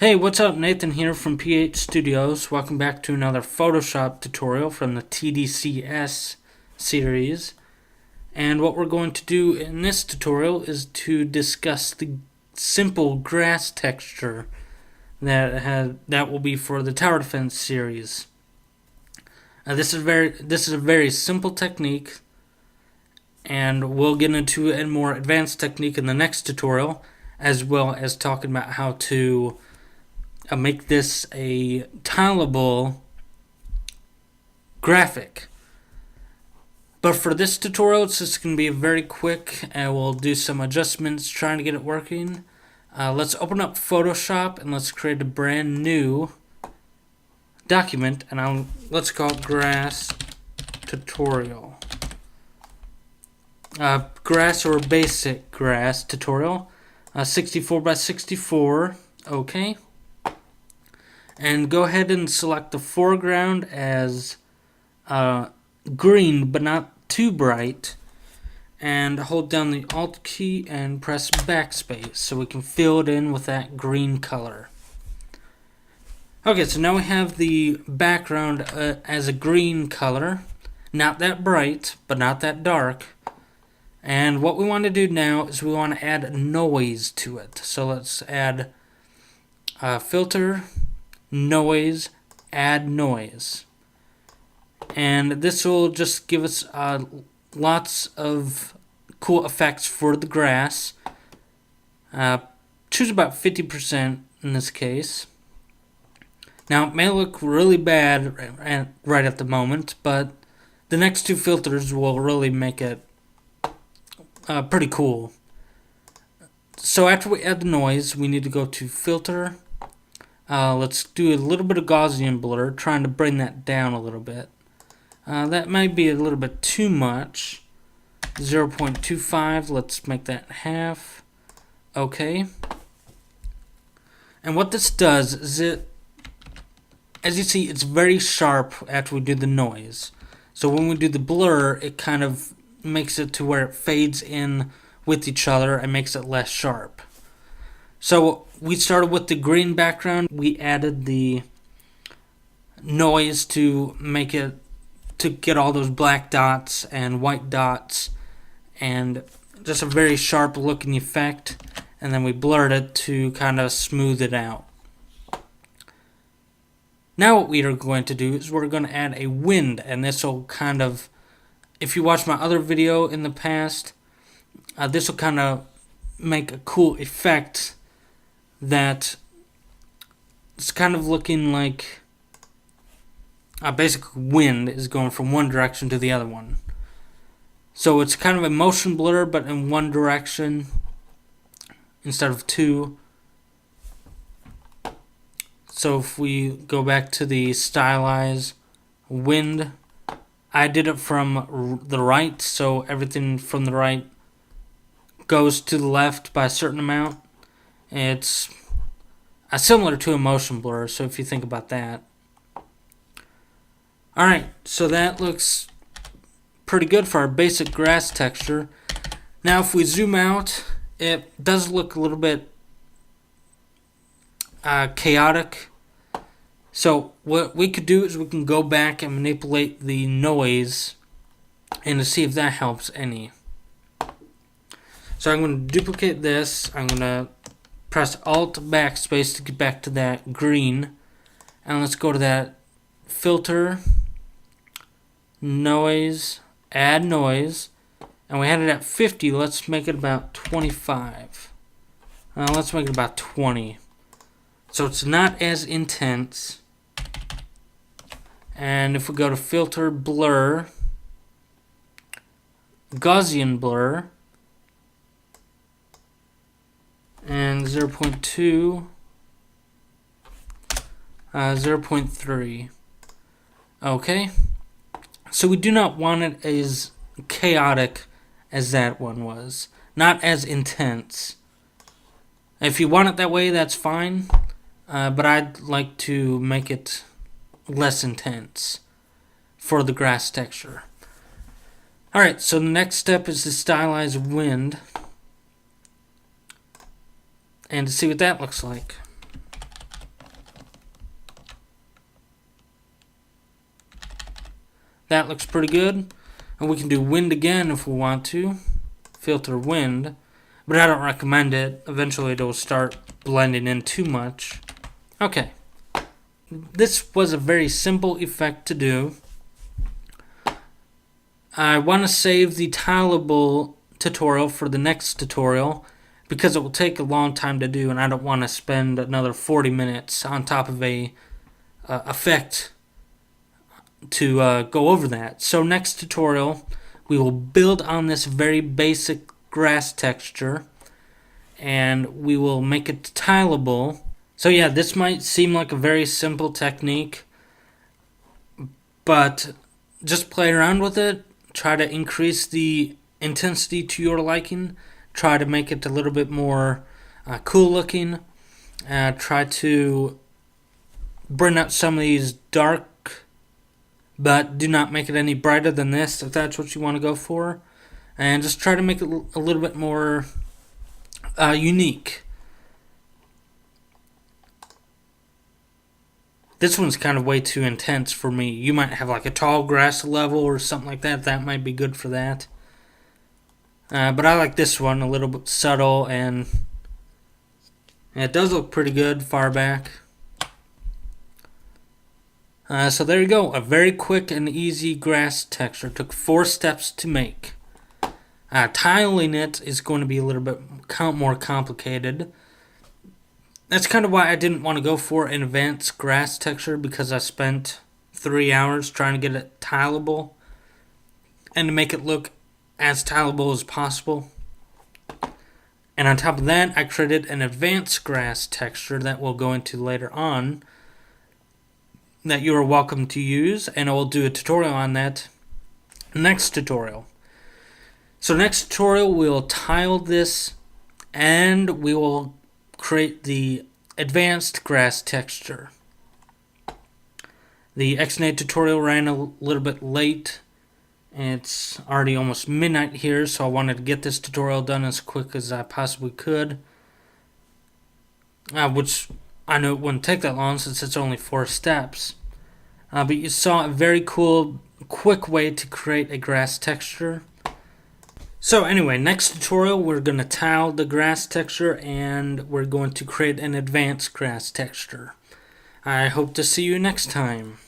Hey, what's up? Nathan here from P8 Studios. Welcome back to another Photoshop tutorial from the TDCS series. And what we're going to do in this tutorial is to discuss the simple grass texture that will be for the tower defense series. This is a very simple technique, and we'll get into a more advanced technique in the next tutorial, as well as talking about how to make this a tileable graphic. But for this tutorial, it's just going to be very quick, and we'll do some adjustments trying to get it working. Let's open up Photoshop and let's create a brand new document, and let's call it Grass Tutorial. Grass or basic grass tutorial. 64 by 64. Okay. And go ahead and select the foreground as green, but not too bright. And hold down the Alt key and press backspace so we can fill it in with that green color. Okay, so now we have the background as a green color. Not that bright, but not that dark. And what we want to do now is we want to add noise to it. So let's add filter, noise, add noise. And this will just give us lots of cool effects for the grass. Choose about 50% in this case. Now it may look really bad right at the moment, but the next two filters will really make it pretty cool. So after we add the noise, we need to go to filter. Let's do a little bit of Gaussian blur, trying to bring that down a little bit. That might be a little bit too much. 0.25, let's make that half. Okay. And what this does is as you see, it's very sharp after we do the noise. So when we do the blur, it kind of makes it to where it fades in with each other and makes it less sharp. So we started with the green background. We added the noise to make it, to get all those black dots and white dots and just a very sharp looking effect. And then we blurred it to kind of smooth it out. Now what we are going to do is we're going to add a wind, and this will kind of, if you watch my other video in the past, this will kind of make a cool effect that it's kind of looking like basically wind is going from one direction to the other one. So it's kind of a motion blur, but in one direction instead of two. So if we go back to the stylize wind, I did it from the right, so everything from the right goes to the left by a certain amount. It's similar to a motion blur, so if you think about that. Alright, so that looks pretty good for our basic grass texture. Now if we zoom out, it does look a little bit chaotic. So what we could do is we can go back and manipulate the noise and to see if that helps any. So I'm going to duplicate this. I'm going to press Alt backspace to get back to that green. And let's go to that filter, noise, add noise. And we had it at 50. Let's make it about 25. Let's make it about 20. So it's not as intense. And if we go to filter, blur, Gaussian blur, and 0.2, 0.3. Okay. So we do not want it as chaotic as that one was. Not as intense. If you want it that way, that's fine. But I'd like to make it less intense for the grass texture. Alright, so the next step is to stylize wind. And to see what that looks like. That looks pretty good. And we can do wind again if we want to. Filter wind. But I don't recommend it. Eventually it'll start blending in too much. Okay. This was a very simple effect to do. I want to save the tileable tutorial for the next tutorial because it will take a long time to do, and I don't want to spend another 40 minutes on top of a effect to go over that. So next tutorial, we will build on this very basic grass texture, and we will make it tileable. So yeah, this might seem like a very simple technique, but just play around with it. Try to increase the intensity to your liking. Try to make it a little bit more cool looking. Try to bring out some of these dark, but do not make it any brighter than this if that's what you want to go for. And just try to make it a little bit more unique. This one's kind of way too intense for me. You might have like a tall grass level or something like that. That might be good for that. But I like this one, a little bit subtle, and it does look pretty good far back. So there you go. A very quick and easy grass texture. Took 4 steps to make. Tiling it is going to be a little bit more complicated. That's kind of why I didn't want to go for an advanced grass texture, because I spent 3 hours trying to get it tileable and to make it look as tileable as possible. And on top of that, I created an advanced grass texture that we'll go into later on that you are welcome to use, and I will do a tutorial on that next tutorial. So next tutorial, we'll tile this and we will create the advanced grass texture. The XNA tutorial ran a little bit late. It's already almost midnight here, so I wanted to get this tutorial done as quick as I possibly could. Which I know it wouldn't take that long since it's only 4 steps. But you saw a very cool, quick way to create a grass texture. So anyway, next tutorial we're going to tile the grass texture and we're going to create an advanced grass texture. I hope to see you next time.